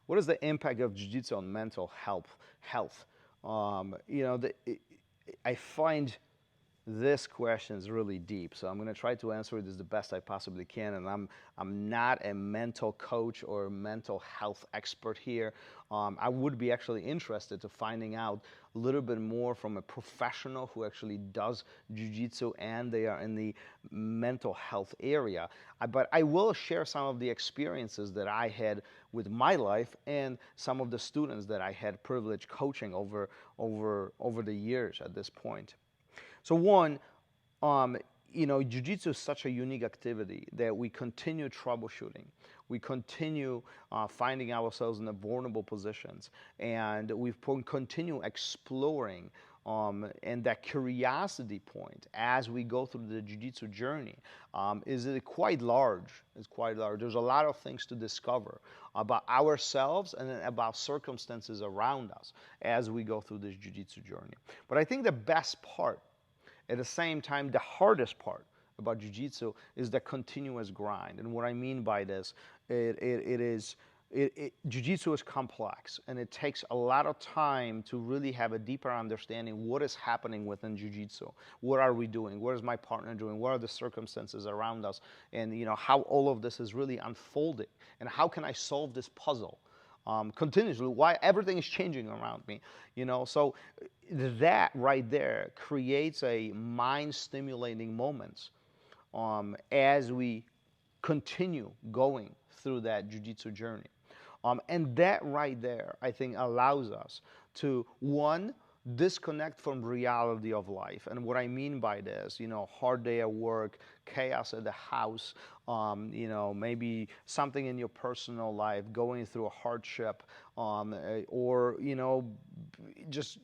What is the impact of jiu-jitsu on mental health? You know, I find this question is really deep, so I'm going to try to answer it as the best I possibly can. And I'm not a mental coach or mental health expert here. I would be actually interested to finding out a little bit more from a professional who actually does jiu-jitsu and they are in the mental health area. But I will share some of the experiences that I had with my life and some of the students that I had privilege coaching over the years at this point. So one, um, you know, jiu-jitsu is such a unique activity that we continue troubleshooting. We continue finding ourselves in the vulnerable positions, and we continue exploring. And that curiosity point as we go through the jiu-jitsu journey is quite large. It's quite large. There's a lot of things to discover about ourselves and then about circumstances around us as we go through this jiu-jitsu journey. But I think the best part, at the same time, the hardest part about jiu-jitsu is the continuous grind. And what I mean by this, jiu-jitsu is complex, and it takes a lot of time to really have a deeper understanding what is happening within jiu-jitsu. What are we doing? What is my partner doing? What are the circumstances around us? And you know how all of this is really unfolding, and how can I solve this puzzle? Continuously, why everything is changing around me, you know. So that right there creates a mind stimulating moments as we continue going through that jiu-jitsu journey. And that right there, I think, allows us to, one, disconnect from reality of life. And what I mean by this, you know, hard day at work, chaos at the house, you know, maybe something in your personal life, going through a hardship, or, you know, just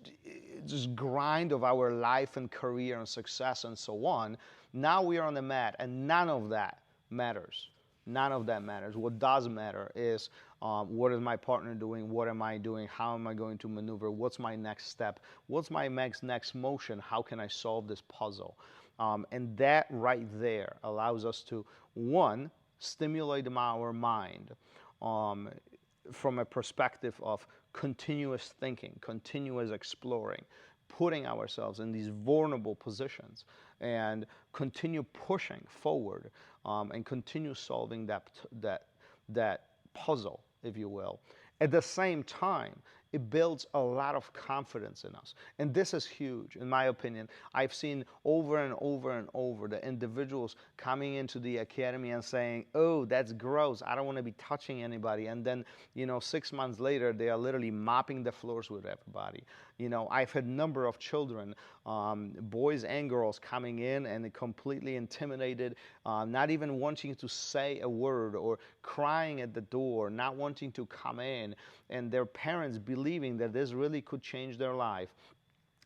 grind of our life and career and success and so on. Now we are on the mat, and none of that matters. None of that matters. What does matter is what is my partner doing? What am I doing? How am I going to maneuver? What's my next step? What's my next motion? How can I solve this puzzle? And that right there allows us to, one, stimulate our mind from a perspective of continuous thinking, continuous exploring, putting ourselves in these vulnerable positions and continue pushing forward and continue solving that puzzle, if you will. At the same time, it builds a lot of confidence in us. And this is huge, in my opinion. I've seen over and over and over the individuals coming into the academy and saying, oh, that's gross. I don't want to be touching anybody. And then, you know, 6 months later, they are literally mopping the floors with everybody. You know, I've had a number of children, boys and girls, coming in and completely intimidated, not even wanting to say a word or crying at the door, not wanting to come in, and their parents believing that this really could change their life.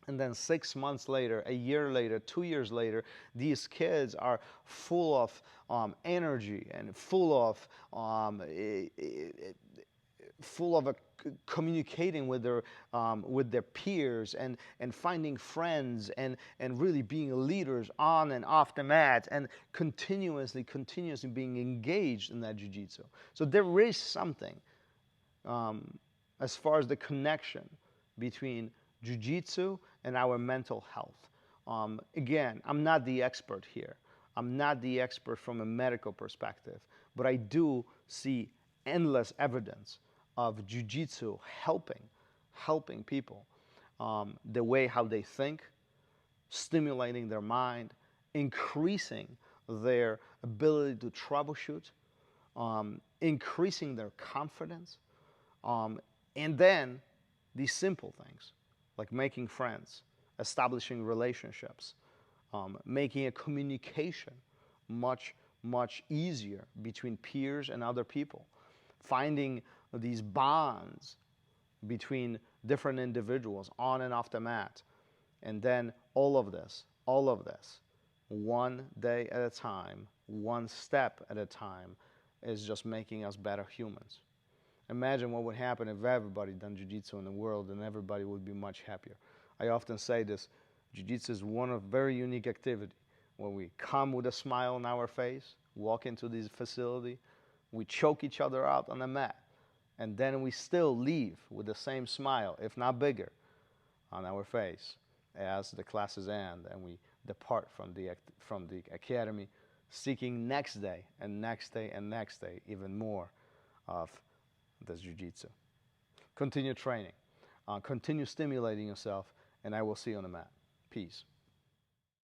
And then 6 months later, a year later, 2 years later, these kids are full of energy and full of communicating with their peers and finding friends and really being leaders on and off the mat and continuously being engaged in that jiu-jitsu. So there is something as far as the connection between jiu-jitsu and our mental health. Again, I'm not the expert here. I'm not the expert from a medical perspective, but I do see endless evidence of jiu-jitsu helping people, the way how they think, stimulating their mind, increasing their ability to troubleshoot, increasing their confidence, and then these simple things like making friends, establishing relationships, making a communication much easier between peers and other people, finding these bonds between different individuals on and off the mat. And then all of this, one day at a time, one step at a time, is just making us better humans. Imagine what would happen if everybody done jiu-jitsu in the world, and everybody would be much happier. I often say this, jiu-jitsu is one of very unique activity. When we come with a smile on our face, walk into this facility, we choke each other out on the mat. And then we still leave with the same smile, if not bigger, on our face as the classes end and we depart from the academy, seeking next day and next day and next day even more of this jiu-jitsu. Continue training, continue stimulating yourself, and I will see you on the mat. Peace.